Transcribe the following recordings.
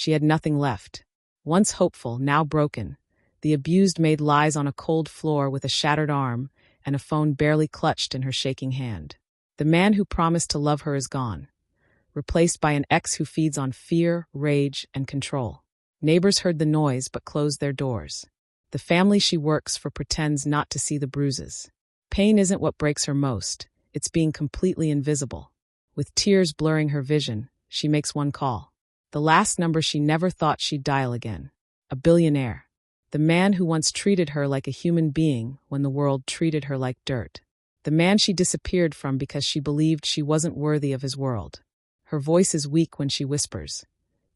She had nothing left. Once hopeful, now broken, the abused maid lies on a cold floor with a shattered arm and a phone barely clutched in her shaking hand. The man who promised to love her is gone, replaced by an ex who feeds on fear, rage, and control. Neighbors heard the noise but closed their doors. The family she works for pretends not to see the bruises. Pain isn't what breaks her most, it's being completely invisible. With tears blurring her vision, she makes one call. The last number she never thought she'd dial again. A billionaire. The man who once treated her like a human being when the world treated her like dirt. The man she disappeared from because she believed she wasn't worthy of his world. Her voice is weak when she whispers,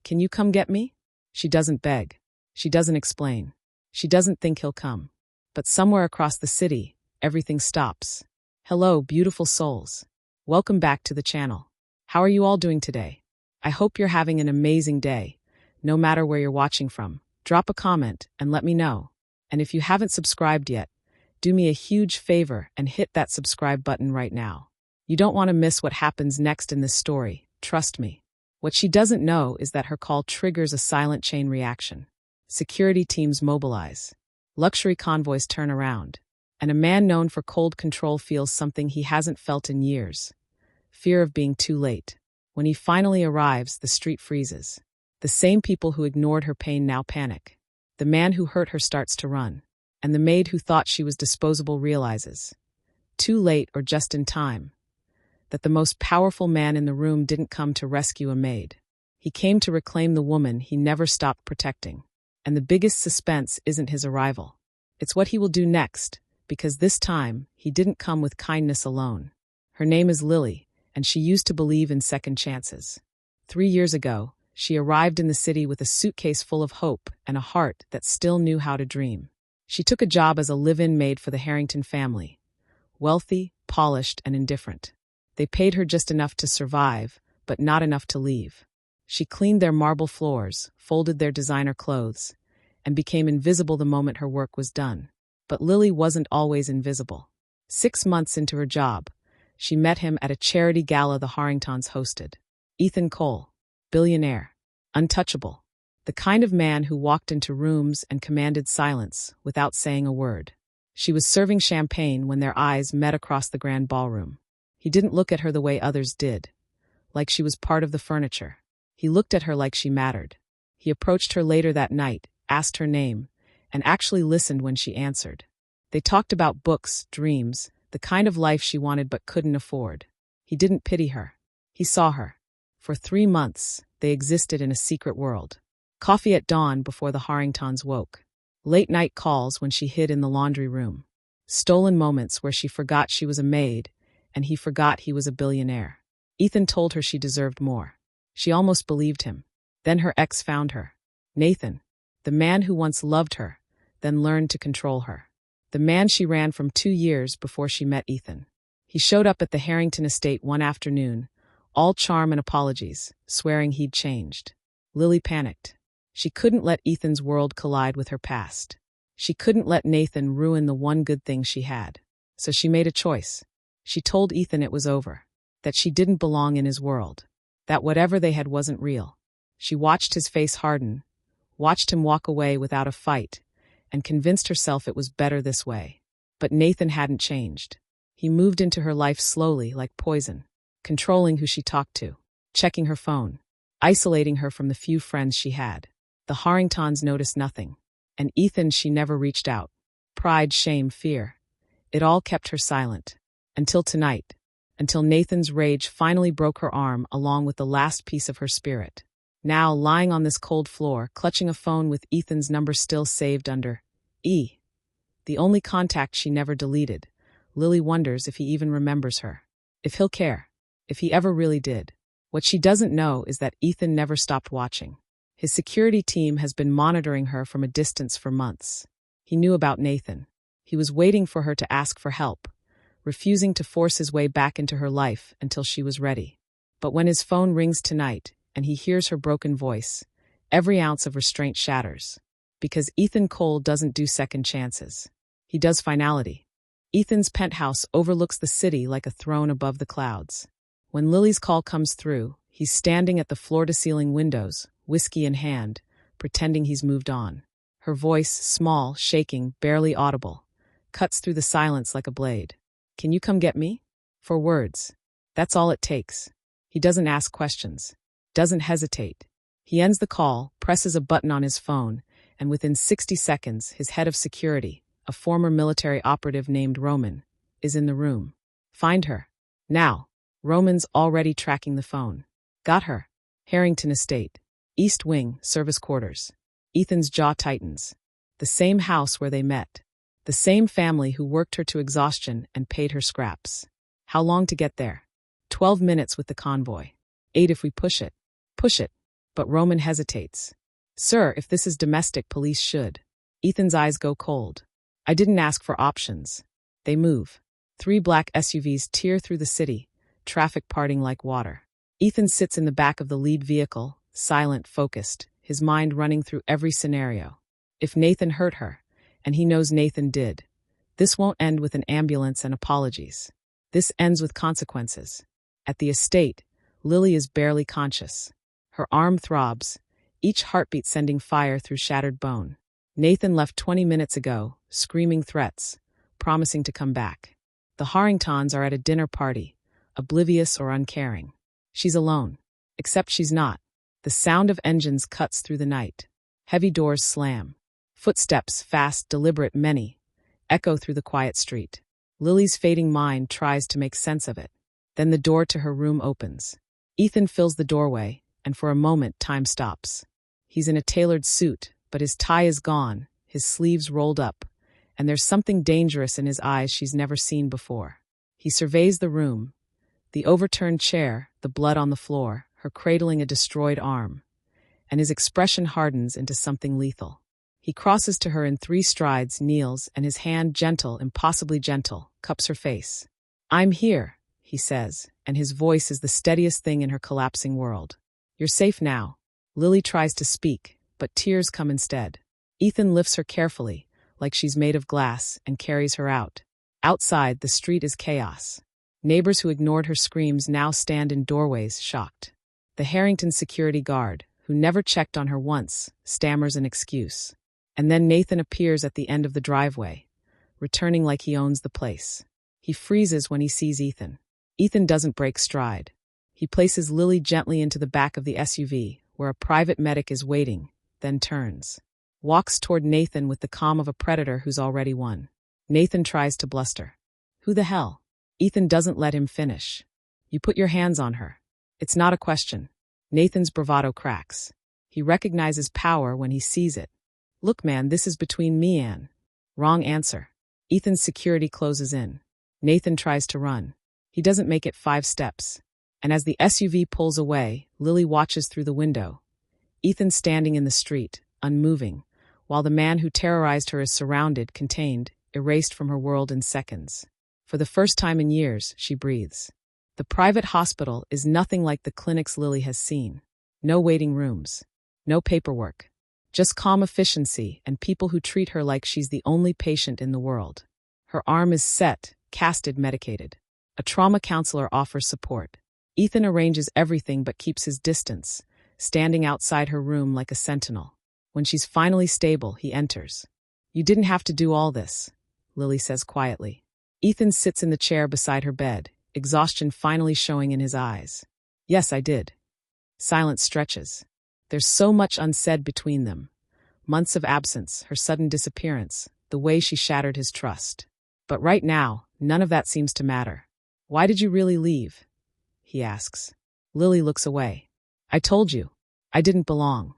"Can you come get me?" She doesn't beg. She doesn't explain. She doesn't think he'll come. But somewhere across the city, everything stops. Hello, beautiful souls. Welcome back to the channel. How are you all doing today? I hope you're having an amazing day. No matter where you're watching from, drop a comment and let me know. And if you haven't subscribed yet, do me a huge favor and hit that subscribe button right now. You don't want to miss what happens next in this story, trust me. What she doesn't know is that her call triggers a silent chain reaction. Security teams mobilize. Luxury convoys turn around. And a man known for cold control feels something he hasn't felt in years. Fear of being too late. When he finally arrives, the street freezes. The same people who ignored her pain now panic. The man who hurt her starts to run. And the maid who thought she was disposable realizes, too late or just in time, that the most powerful man in the room didn't come to rescue a maid. He came to reclaim the woman he never stopped protecting. And the biggest suspense isn't his arrival. It's what he will do next, because this time, he didn't come with kindness alone. Her name is Lily, and she used to believe in second chances. 3 years ago, she arrived in the city with a suitcase full of hope and a heart that still knew how to dream. She took a job as a live-in maid for the Harrington family. Wealthy, polished, and indifferent. They paid her just enough to survive, but not enough to leave. She cleaned their marble floors, folded their designer clothes, and became invisible the moment her work was done. But Lily wasn't always invisible. 6 months into her job, she met him at a charity gala the Harringtons hosted. Ethan Cole, billionaire, untouchable. The kind of man who walked into rooms and commanded silence without saying a word. She was serving champagne when their eyes met across the grand ballroom. He didn't look at her the way others did, like she was part of the furniture. He looked at her like she mattered. He approached her later that night, asked her name, and actually listened when she answered. They talked about books, dreams, the kind of life she wanted but couldn't afford. He didn't pity her. He saw her. For 3 months, they existed in a secret world. Coffee at dawn before the Harringtons woke. Late-night calls when she hid in the laundry room. Stolen moments where she forgot she was a maid, and he forgot he was a billionaire. Ethan told her she deserved more. She almost believed him. Then her ex found her. Nathan, the man who once loved her, then learned to control her. The man she ran from 2 years before she met Ethan. He showed up at the Harrington estate one afternoon, all charm and apologies, swearing he'd changed. Lily panicked. She couldn't let Ethan's world collide with her past. She couldn't let Nathan ruin the one good thing she had. So she made a choice. She told Ethan it was over, that she didn't belong in his world, that whatever they had wasn't real. She watched his face harden, watched him walk away without a fight, and convinced herself it was better this way. But Nathan hadn't changed. He moved into her life slowly, like poison, controlling who she talked to, checking her phone, isolating her from the few friends she had. The Harringtons noticed nothing, and Ethan she never reached out. Pride, shame, fear. It all kept her silent. Until tonight. Until Nathan's rage finally broke her arm along with the last piece of her spirit. Now, lying on this cold floor, clutching a phone with Ethan's number still saved under E. The only contact she never deleted. Lily wonders if he even remembers her. If he'll care. If he ever really did. What she doesn't know is that Ethan never stopped watching. His security team has been monitoring her from a distance for months. He knew about Nathan. He was waiting for her to ask for help, refusing to force his way back into her life until she was ready. But when his phone rings tonight, and he hears her broken voice, every ounce of restraint shatters. Because Ethan Cole doesn't do second chances. He does finality. Ethan's penthouse overlooks the city like a throne above the clouds. When Lily's call comes through, he's standing at the floor-to-ceiling windows, whiskey in hand, pretending he's moved on. Her voice, small, shaking, barely audible, cuts through the silence like a blade. "Can you come get me?" 4 words. That's all it takes. He doesn't ask questions. Doesn't hesitate. He ends the call, presses a button on his phone, and within 60 seconds, his head of security, a former military operative named Roman, is in the room. "Find her. Now." Roman's already tracking the phone. "Got her. Harrington Estate. East Wing, service quarters." Ethan's jaw tightens. The same house where they met. The same family who worked her to exhaustion and paid her scraps. How long to get there? 12 minutes with the convoy. 8 if we push it. Push it. But Roman hesitates. "Sir, if this is domestic, police should." Ethan's eyes go cold. "I didn't ask for options." They move. 3 black SUVs tear through the city, traffic parting like water. Ethan sits in the back of the lead vehicle, silent, focused, his mind running through every scenario. If Nathan hurt her, and he knows Nathan did, this won't end with an ambulance and apologies. This ends with consequences. At the estate, Lily is barely conscious. Her arm throbs, each heartbeat sending fire through shattered bone. Nathan left 20 minutes ago, screaming threats, promising to come back. The Harringtons are at a dinner party, oblivious or uncaring. She's alone. Except she's not. The sound of engines cuts through the night. Heavy doors slam. Footsteps, fast, deliberate, many, echo through the quiet street. Lily's fading mind tries to make sense of it. Then the door to her room opens. Ethan fills the doorway, and for a moment time stops. He's in a tailored suit, but his tie is gone, his sleeves rolled up, and there's something dangerous in his eyes she's never seen before. He surveys the room. The overturned chair, the blood on the floor, her cradling a destroyed arm, and his expression hardens into something lethal. He crosses to her in 3 strides, kneels, and his hand, gentle, impossibly gentle, cups her face. "I'm here," he says, and his voice is the steadiest thing in her collapsing world. "You're safe now." Lily tries to speak, but tears come instead. Ethan lifts her carefully, like she's made of glass, and carries her out. Outside, the street is chaos. Neighbors who ignored her screams now stand in doorways, shocked. The Harrington security guard, who never checked on her once, stammers an excuse. And then Nathan appears at the end of the driveway, returning like he owns the place. He freezes when he sees Ethan. Ethan doesn't break stride. He places Lily gently into the back of the SUV, where a private medic is waiting, then turns. Walks toward Nathan with the calm of a predator who's already won. Nathan tries to bluster. "Who the hell?" Ethan doesn't let him finish. "You put your hands on her." "It's not a question." Nathan's bravado cracks. He recognizes power when he sees it. "Look, man, this is between me and..." Wrong answer. Ethan's security closes in. Nathan tries to run. He doesn't make it 5 steps. And as the SUV pulls away, Lily watches through the window. Ethan standing in the street, unmoving, while the man who terrorized her is surrounded, contained, erased from her world in seconds. For the first time in years, she breathes. The private hospital is nothing like the clinics Lily has seen. No waiting rooms. No paperwork. Just calm efficiency and people who treat her like she's the only patient in the world. Her arm is set, casted, medicated. A trauma counselor offers support. Ethan arranges everything but keeps his distance, standing outside her room like a sentinel. When she's finally stable, he enters. "You didn't have to do all this," Lily says quietly. Ethan sits in the chair beside her bed, exhaustion finally showing in his eyes. "Yes, I did." Silence stretches. There's so much unsaid between them. Months of absence, her sudden disappearance, the way she shattered his trust. But right now, none of that seems to matter. "Why did you really leave?" he asks. Lily looks away. "I told you. I didn't belong."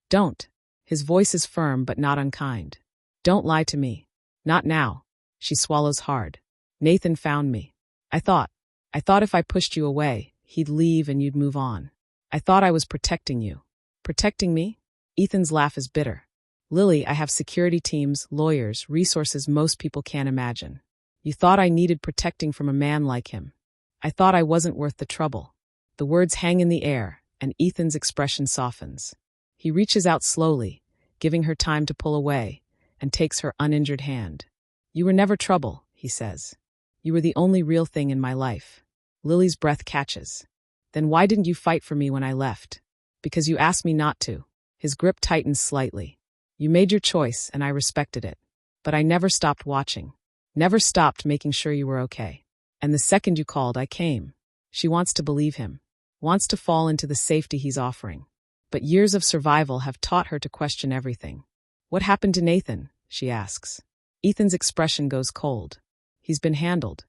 "Don't." His voice is firm but not unkind. "Don't lie to me. Not now." She swallows hard. "Nathan found me. I thought if I pushed you away, he'd leave and you'd move on. I thought I was protecting you." "Protecting me?" Ethan's laugh is bitter. "Lily, I have security teams, lawyers, resources most people can't imagine. You thought I needed protecting from a man like him. I thought I wasn't worth the trouble." The words hang in the air, and Ethan's expression softens. He reaches out slowly, giving her time to pull away, and takes her uninjured hand. "You were never trouble," he says. "You were the only real thing in my life." Lily's breath catches. "Then why didn't you fight for me when I left?" Because you asked me not to. His grip tightens slightly. You made your choice, and I respected it. But I never stopped watching. Never stopped making sure you were okay. And the second you called, I came. She wants to believe him. Wants to fall into the safety he's offering. But years of survival have taught her to question everything. What happened to Nathan? She asks. Ethan's expression goes cold. He's been handled.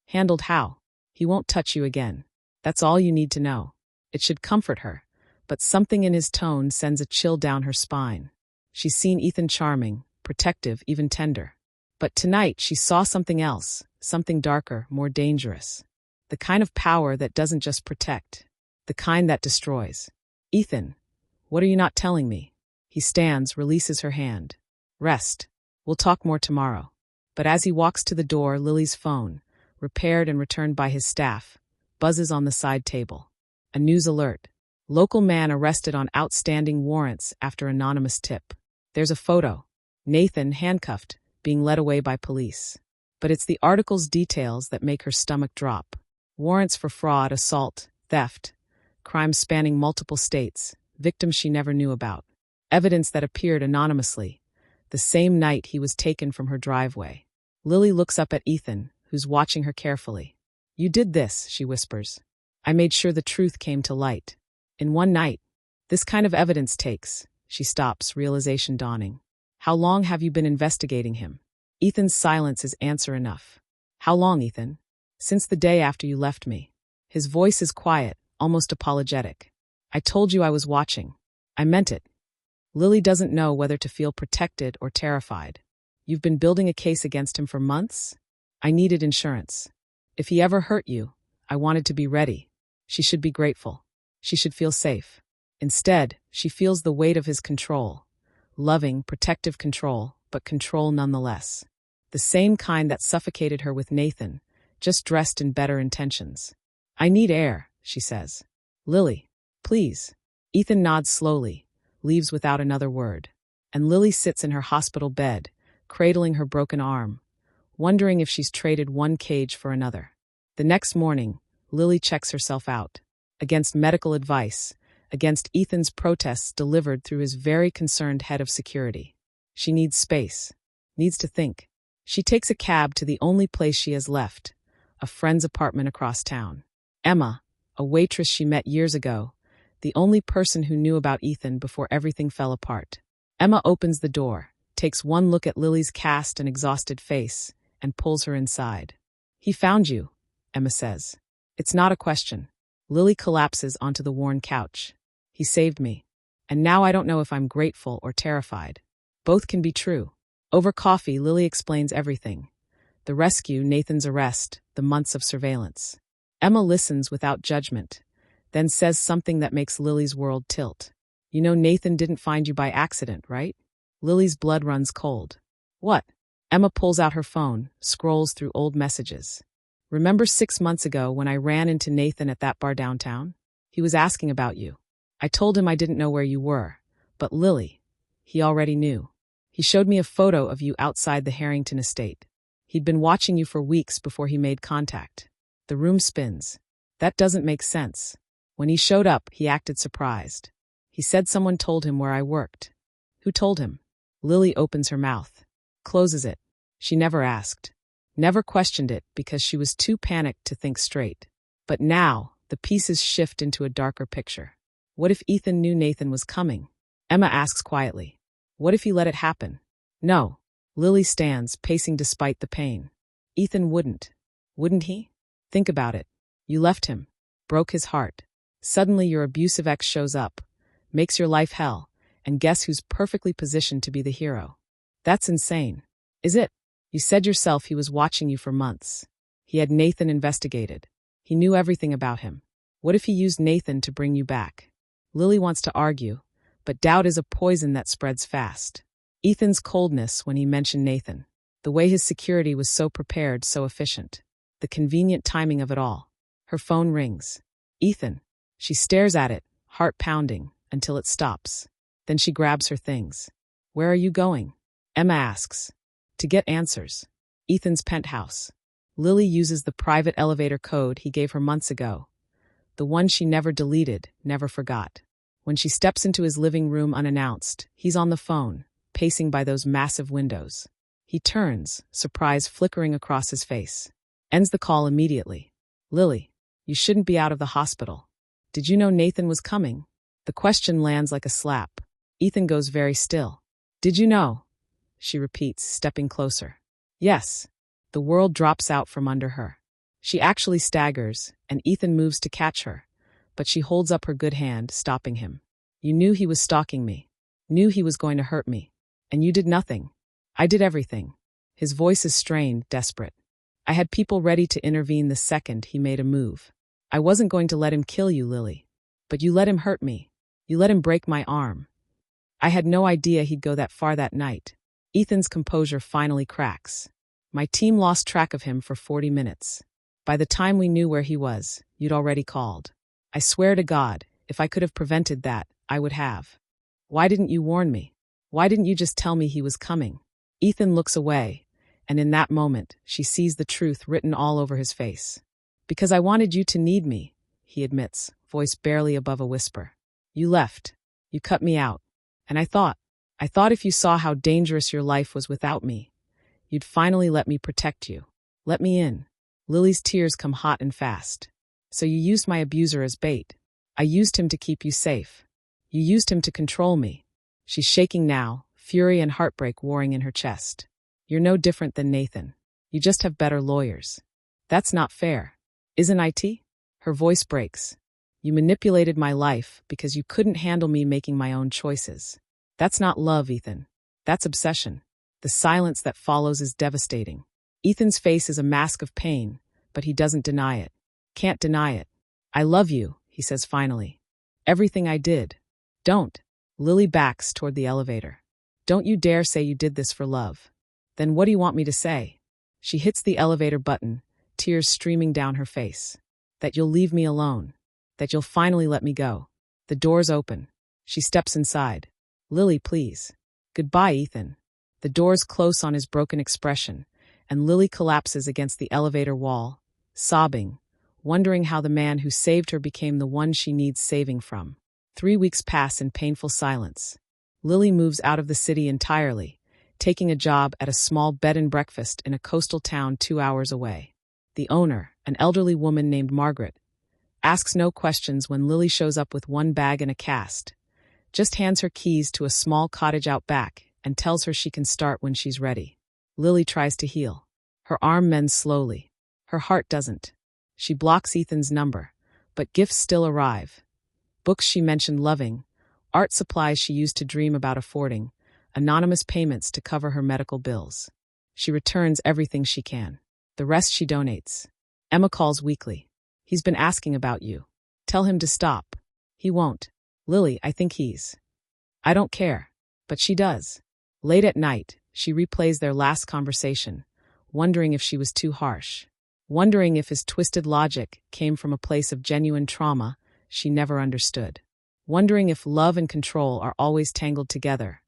Handled how? He won't touch you again. That's all you need to know. It should comfort her. But something in his tone sends a chill down her spine. She's seen Ethan charming, protective, even tender. But tonight she saw something else, something darker, more dangerous. The kind of power that doesn't just protect. The kind that destroys. Ethan, what are you not telling me? He stands, releases her hand. Rest. We'll talk more tomorrow. But as he walks to the door, Lily's phone, repaired and returned by his staff, buzzes on the side table. A news alert. Local man arrested on outstanding warrants after anonymous tip. There's a photo. Nathan, handcuffed, being led away by police. But it's the article's details that make her stomach drop. Warrants for fraud, assault, theft, crimes spanning multiple states, victims she never knew about. Evidence that appeared anonymously, the same night he was taken from her driveway. Lily looks up at Ethan, who's watching her carefully. You did this, she whispers. I made sure the truth came to light. In one night. This kind of evidence takes. She stops, realization dawning. How long have you been investigating him? Ethan's silence is answer enough. How long, Ethan? Since the day after you left me. His voice is quiet, almost apologetic. I told you I was watching. I meant it. Lily doesn't know whether to feel protected or terrified. You've been building a case against him for months? I needed insurance. If he ever hurt you, I wanted to be ready. She should be grateful. She should feel safe. Instead, she feels the weight of his control. Loving, protective control, but control nonetheless. The same kind that suffocated her with Nathan, just dressed in better intentions. I need air, she says. Lily, please. Ethan nods slowly, leaves without another word. And Lily sits in her hospital bed, cradling her broken arm, wondering if she's traded one cage for another. The next morning, Lily checks herself out. Against medical advice, against Ethan's protests delivered through his very concerned head of security. She needs space, needs to think. She takes a cab to the only place she has left, a friend's apartment across town. Emma, a waitress she met years ago, the only person who knew about Ethan before everything fell apart. Emma opens the door, takes one look at Lily's cast and exhausted face, and pulls her inside. He found you, Emma says. It's not a question. Lily collapses onto the worn couch. He saved me. And now I don't know if I'm grateful or terrified. Both can be true. Over coffee, Lily explains everything. The rescue, Nathan's arrest, the months of surveillance. Emma listens without judgment, then says something that makes Lily's world tilt. You know Nathan didn't find you by accident, right? Lily's blood runs cold. What? Emma pulls out her phone, scrolls through old messages. Remember 6 months ago when I ran into Nathan at that bar downtown? He was asking about you. I told him I didn't know where you were, but Lily, he already knew. He showed me a photo of you outside the Harrington estate. He'd been watching you for weeks before he made contact. The room spins. That doesn't make sense. When he showed up, he acted surprised. He said someone told him where I worked. Who told him? Lily opens her mouth, closes it. She never asked. Never questioned it because she was too panicked to think straight. But now, the pieces shift into a darker picture. What if Ethan knew Nathan was coming? Emma asks quietly. What if he let it happen? No. Lily stands, pacing despite the pain. Ethan wouldn't. Wouldn't he? Think about it. You left him. Broke his heart. Suddenly your abusive ex shows up, makes your life hell, and guess who's perfectly positioned to be the hero? That's insane. Is it? You said yourself he was watching you for months. He had Nathan investigated. He knew everything about him. What if he used Nathan to bring you back? Lily wants to argue, but doubt is a poison that spreads fast. Ethan's coldness when he mentioned Nathan. The way his security was so prepared, so efficient. The convenient timing of it all. Her phone rings. Ethan. She stares at it, heart pounding, until it stops. Then she grabs her things. Where are you going? Emma asks. To get answers. Ethan's penthouse. Lily uses the private elevator code he gave her months ago. The one she never deleted, never forgot. When she steps into his living room unannounced, he's on the phone, pacing by those massive windows. He turns, surprise flickering across his face. Ends the call immediately. "Lily, you shouldn't be out of the hospital. Did you know Nathan was coming?" The question lands like a slap. Ethan goes very still. "Did you know?" she repeats, stepping closer. "Yes." The world drops out from under her. She actually staggers, and Ethan moves to catch her, but she holds up her good hand, stopping him. "You knew he was stalking me. Knew he was going to hurt me. And you did nothing. I did everything." His voice is strained, desperate. "I had people ready to intervene the second he made a move. I wasn't going to let him kill you, Lily. But you let him hurt me. You let him break my arm. I had no idea he'd go that far that night." Ethan's composure finally cracks. "My team lost track of him for 40 minutes. By the time we knew where he was, you'd already called. I swear to God, if I could have prevented that, I would have. Why didn't you warn me? Why didn't you just tell me he was coming?" Ethan looks away, and in that moment, she sees the truth written all over his face. "Because I wanted you to need me," he admits, voice barely above a whisper. "You left. You cut me out. And I thought if you saw how dangerous your life was without me, you'd finally let me protect you. Let me in." Lily's tears come hot and fast. "So you used my abuser as bait. I used him to keep you safe. You used him to control me." She's shaking now, fury and heartbreak warring in her chest. "You're no different than Nathan. You just have better lawyers. That's not fair. Isn't it?" Her voice breaks. "You manipulated my life because you couldn't handle me making my own choices. That's not love, Ethan. That's obsession." The silence that follows is devastating. Ethan's face is a mask of pain, but he doesn't deny it. Can't deny it. "I love you," he says finally. "Everything I did." "Don't." Lily backs toward the elevator. "Don't you dare say you did this for love. Then what do you want me to say?" She hits the elevator button, tears streaming down her face. "That you'll leave me alone. That you'll finally let me go." The doors open. She steps inside. "Lily, please." "Goodbye, Ethan." The doors close on his broken expression, and Lily collapses against the elevator wall, sobbing, wondering how the man who saved her became the one she needs saving from. 3 weeks pass in painful silence. Lily moves out of the city entirely, taking a job at a small bed and breakfast in a coastal town 2 hours away. The owner, an elderly woman named Margaret, asks no questions when Lily shows up with one bag and a cast, just hands her keys to a small cottage out back and tells her she can start when she's ready. Lily tries to heal. Her arm mends slowly. Her heart doesn't. She blocks Ethan's number, but gifts still arrive. Books she mentioned loving, art supplies she used to dream about affording, anonymous payments to cover her medical bills. She returns everything she can. The rest she donates. Emma calls weekly. "He's been asking about you. Tell him to stop." "He won't." "Lily, I think he's." "I don't care." But she does. Late at night, she replays their last conversation, wondering if she was too harsh. Wondering if his twisted logic came from a place of genuine trauma she never understood. Wondering if love and control are always tangled together,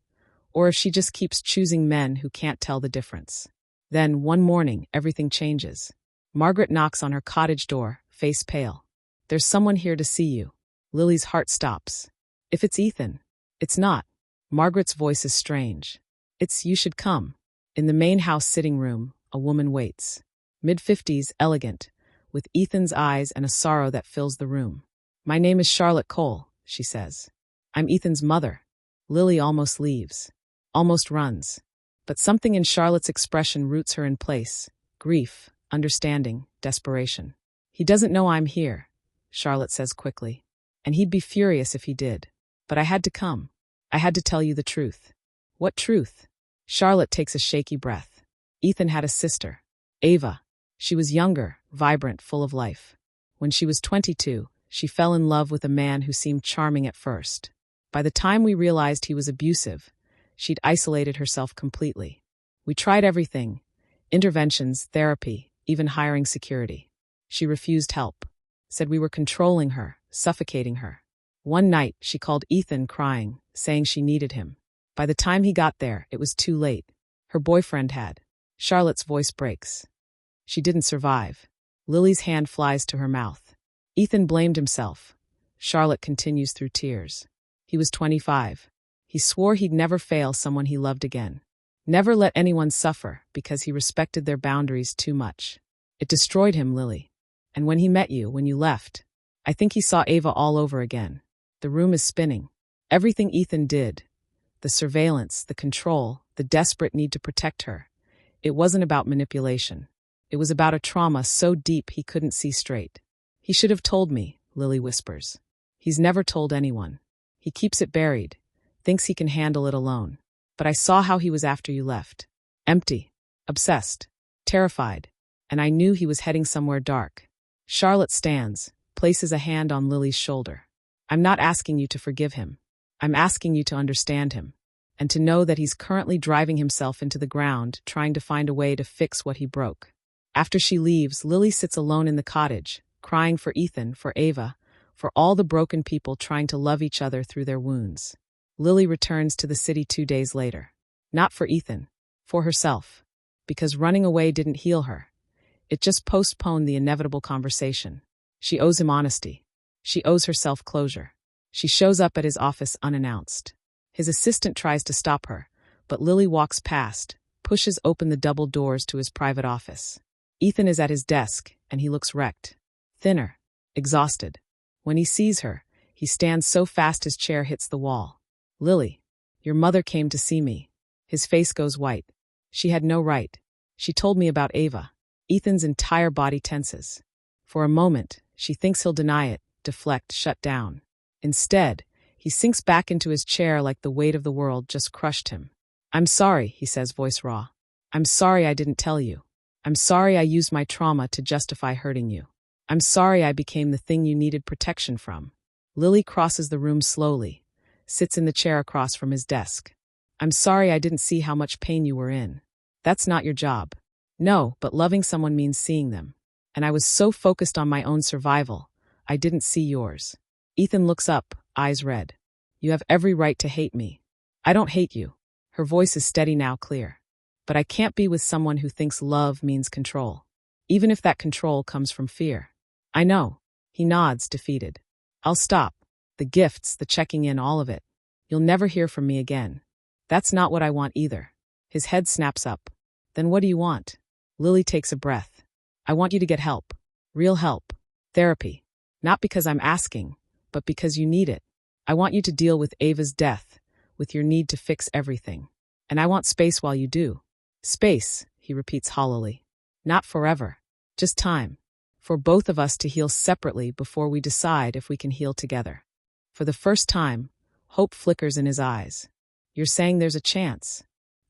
or if she just keeps choosing men who can't tell the difference. Then, one morning, everything changes. Margaret knocks on her cottage door, face pale. "There's someone here to see you." Lily's heart stops. "If it's Ethan." "It's not." Margaret's voice is strange. "It's you should come." In the main house sitting room, a woman waits. Mid-50s, elegant, with Ethan's eyes and a sorrow that fills the room. "My name is Charlotte Cole," she says. "I'm Ethan's mother." Lily almost leaves. Almost runs. But something in Charlotte's expression roots her in place. Grief, understanding, desperation. "He doesn't know I'm here," Charlotte says quickly. "And he'd be furious if he did. But I had to come. I had to tell you the truth." "What truth?" Charlotte takes a shaky breath. "Ethan had a sister, Ava. She was younger, vibrant, full of life. When she was 22, she fell in love with a man who seemed charming at first. By the time we realized he was abusive, she'd isolated herself completely. We tried everything, interventions, therapy, even hiring security. She refused help, said we were controlling her, suffocating her. One night, she called Ethan crying, saying she needed him. By the time he got there, it was too late. Her boyfriend had. Charlotte's voice breaks. She didn't survive. Lily's hand flies to her mouth. Ethan blamed himself. Charlotte continues through tears. He was 25. He swore he'd never fail someone he loved again. Never let anyone suffer because he respected their boundaries too much. It destroyed him, Lily. And when he met you, when you left, I think he saw Ava all over again. The room is spinning. Everything Ethan did, the surveillance, the control, the desperate need to protect her, it wasn't about manipulation. It was about a trauma so deep he couldn't see straight. He should have told me, Lily whispers. He's never told anyone. He keeps it buried, thinks he can handle it alone. But I saw how he was after you left. Empty, obsessed, terrified, and I knew he was heading somewhere dark. Charlotte stands, places a hand on Lily's shoulder. I'm not asking you to forgive him. I'm asking you to understand him, and to know that he's currently driving himself into the ground, trying to find a way to fix what he broke. After she leaves, Lily sits alone in the cottage, crying for Ethan, for Ava, for all the broken people trying to love each other through their wounds. Lily returns to the city 2 days later. Not for Ethan, for herself. Because running away didn't heal her. It just postponed the inevitable conversation. She owes him honesty. She owes herself closure. She shows up at his office unannounced. His assistant tries to stop her, but Lily walks past, pushes open the double doors to his private office. Ethan is at his desk, and he looks wrecked. Thinner. Exhausted. When he sees her, he stands so fast his chair hits the wall. Lily, your mother came to see me. His face goes white. She had no right. She told me about Ava. Ethan's entire body tenses. For a moment, she thinks he'll deny it, deflect, shut down. Instead, he sinks back into his chair like the weight of the world just crushed him. I'm sorry, he says, voice raw. I'm sorry I didn't tell you. I'm sorry I used my trauma to justify hurting you. I'm sorry I became the thing you needed protection from. Lily crosses the room slowly, sits in the chair across from his desk. I'm sorry I didn't see how much pain you were in. That's not your job. No, but loving someone means seeing them. And I was so focused on my own survival, I didn't see yours. Ethan looks up, eyes red. You have every right to hate me. I don't hate you. Her voice is steady now, clear. But I can't be with someone who thinks love means control. Even if that control comes from fear. I know. He nods, defeated. I'll stop. The gifts, the checking in, all of it. You'll never hear from me again. That's not what I want either. His head snaps up. Then what do you want? Lily takes a breath. I want you to get help. Real help. Therapy. Not because I'm asking, but because you need it. I want you to deal with Ava's death, with your need to fix everything. And I want space while you do. Space, he repeats hollowly. Not forever. Just time. For both of us to heal separately before we decide if we can heal together. For the first time, hope flickers in his eyes. You're saying there's a chance.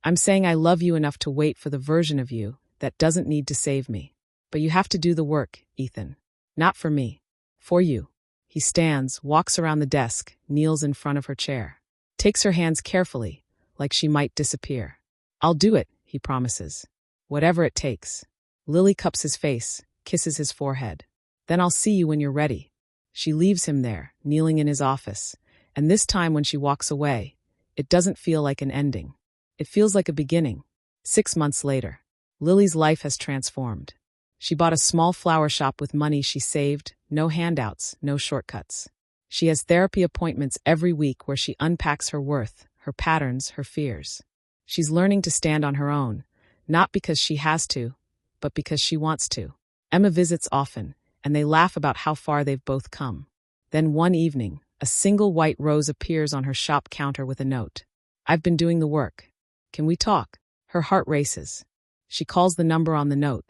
I'm saying I love you enough to wait for the version of you that doesn't need to save me. But you have to do the work, Ethan. Not for me. For you. He stands, walks around the desk, kneels in front of her chair. Takes her hands carefully, like she might disappear. I'll do it, he promises. Whatever it takes. Lily cups his face, kisses his forehead. Then I'll see you when you're ready. She leaves him there, kneeling in his office, and this time when she walks away, it doesn't feel like an ending. It feels like a beginning. 6 months later, Lily's life has transformed. She bought a small flower shop with money she saved, no handouts, no shortcuts. She has therapy appointments every week where she unpacks her worth, her patterns, her fears. She's learning to stand on her own, not because she has to, but because she wants to. Emma visits often, and they laugh about how far they've both come. Then one evening, a single white rose appears on her shop counter with a note. I've been doing the work. Can we talk? Her heart races. She calls the number on the note.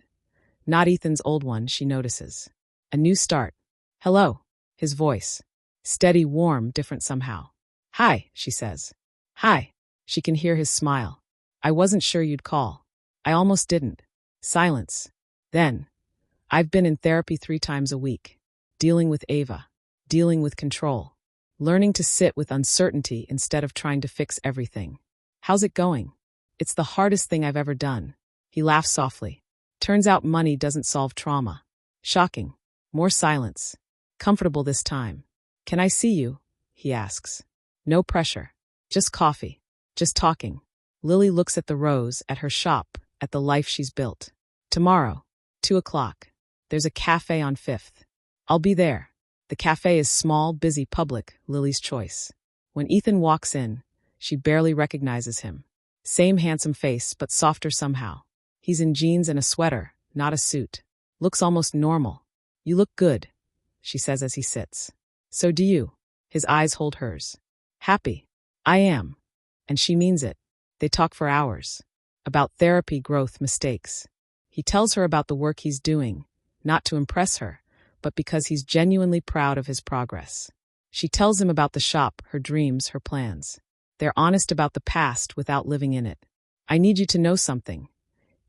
Not Ethan's old one, she notices. A new start. Hello. His voice. Steady, warm, different somehow. Hi, she says. Hi. She can hear his smile. I wasn't sure you'd call. I almost didn't. Silence. Then. I've been in therapy 3 times a week. Dealing with Ava. Dealing with control. Learning to sit with uncertainty instead of trying to fix everything. How's it going? It's the hardest thing I've ever done. He laughs softly. Turns out money doesn't solve trauma. Shocking. More silence. Comfortable this time. Can I see you? He asks. No pressure. Just coffee. Just talking. Lily looks at the rose, at her shop, at the life she's built. Tomorrow, 2 o'clock. There's a cafe on 5th. I'll be there. The cafe is small, busy, public, Lily's choice. When Ethan walks in, she barely recognizes him. Same handsome face, but softer somehow. He's in jeans and a sweater, not a suit. Looks almost normal. "You look good," she says as he sits. "So do you." His eyes hold hers. "Happy." "I am." And she means it. They talk for hours. About therapy, growth, mistakes. He tells her about the work he's doing, not to impress her, but because he's genuinely proud of his progress. She tells him about the shop, her dreams, her plans. They're honest about the past without living in it. "I need you to know something,"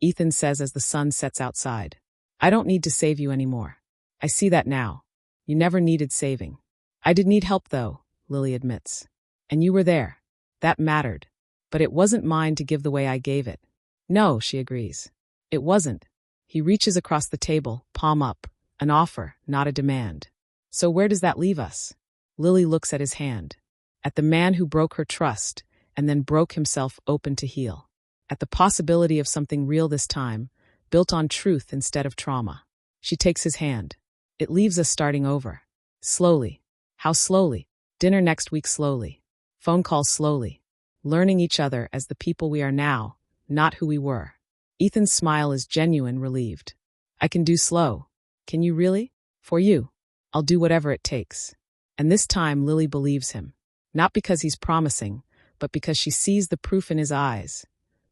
Ethan says as the sun sets outside. "I don't need to save you anymore. I see that now. You never needed saving." "I did need help though," Lily admits. "And you were there. That mattered. But it wasn't mine to give the way I gave it." "No," she agrees. "It wasn't." He reaches across the table, palm up. An offer, not a demand. "So where does that leave us?" Lily looks at his hand. At the man who broke her trust, and then broke himself open to heal. At the possibility of something real this time, built on truth instead of trauma. She takes his hand. "It leaves us starting over. Slowly." How slowly? Dinner next week slowly. Phone calls slowly. Learning each other as the people we are now, not who we were. Ethan's smile is genuine, relieved. "I can do slow." "Can you really?" "For you. I'll do whatever it takes." And this time Lily believes him. Not because he's promising, but because she sees the proof in his eyes.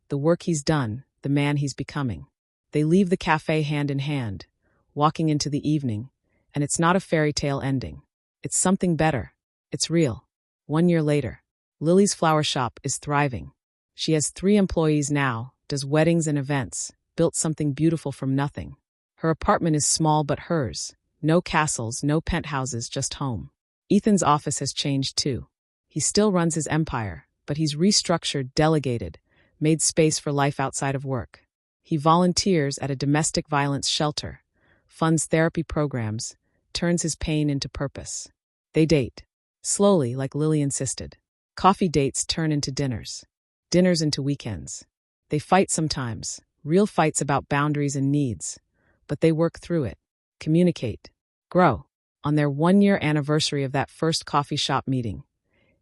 The work he's done, the man he's becoming. They leave the cafe hand in hand, walking into the evening, and it's not a fairy tale ending. It's something better. It's real. 1 year later, Lily's flower shop is thriving. She has 3 employees now, does weddings and events, built something beautiful from nothing. Her apartment is small but hers. No castles, no penthouses, just home. Ethan's office has changed too. He still runs his empire, but he's restructured, delegated, made space for life outside of work. He volunteers at a domestic violence shelter, funds therapy programs, turns his pain into purpose. They date. Slowly, like Lily insisted. Coffee dates turn into dinners. Dinners into weekends. They fight sometimes, real fights about boundaries and needs. But they work through it. Communicate. Grow. On their 1-year anniversary of that first coffee shop meeting,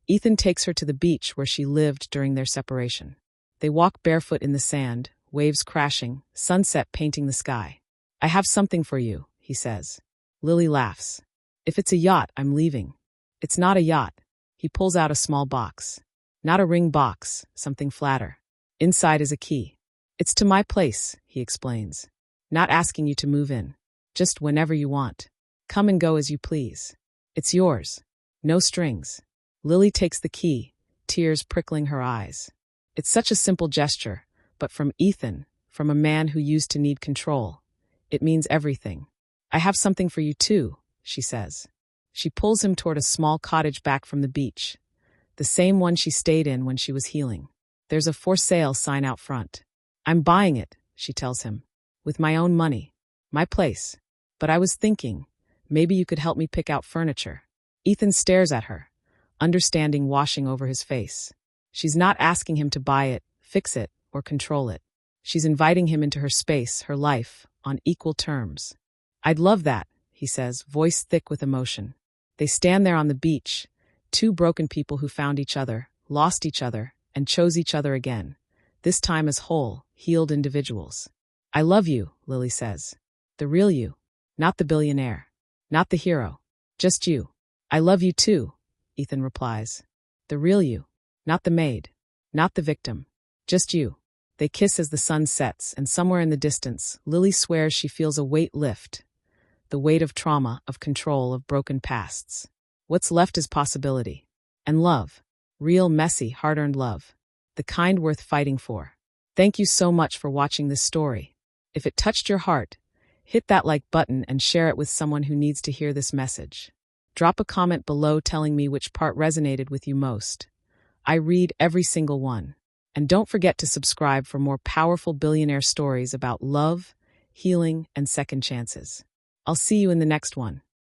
Ethan takes her to the beach where she lived during their separation. They walk barefoot in the sand, waves crashing, sunset painting the sky. "I have something for you," he says. Lily laughs. "If it's a yacht, I'm leaving." "It's not a yacht." He pulls out a small box. Not a ring box, something flatter. Inside is a key. "It's to my place," he explains. "Not asking you to move in. Just whenever you want. Come and go as you please. It's yours. No strings." Lily takes the key, tears prickling her eyes. It's such a simple gesture, but from Ethan, from a man who used to need control, it means everything. "I have something for you too," she says. She pulls him toward a small cottage back from the beach, the same one she stayed in when she was healing. There's a "for sale" sign out front. "I'm buying it," she tells him. "With my own money. My place. But I was thinking, maybe you could help me pick out furniture." Ethan stares at her, understanding washing over his face. She's not asking him to buy it, fix it, or control it. She's inviting him into her space, her life, on equal terms. "I'd love that," he says, voice thick with emotion. They stand there on the beach, 2 broken people who found each other, lost each other, and chose each other again, this time as whole, healed individuals. "I love you," Lily says. "The real you. Not the billionaire. Not the hero. Just you." "I love you too," Ethan replies. "The real you. Not the maid. Not the victim. Just you." They kiss as the sun sets, and somewhere in the distance, Lily swears she feels a weight lift. The weight of trauma, of control, of broken pasts. What's left is possibility. And love. Real, messy, hard-earned love. The kind worth fighting for. Thank you so much for watching this story. If it touched your heart, hit that like button and share it with someone who needs to hear this message. Drop a comment below telling me which part resonated with you most. I read every single one. And don't forget to subscribe for more powerful billionaire stories about love, healing, and second chances. I'll see you in the next one.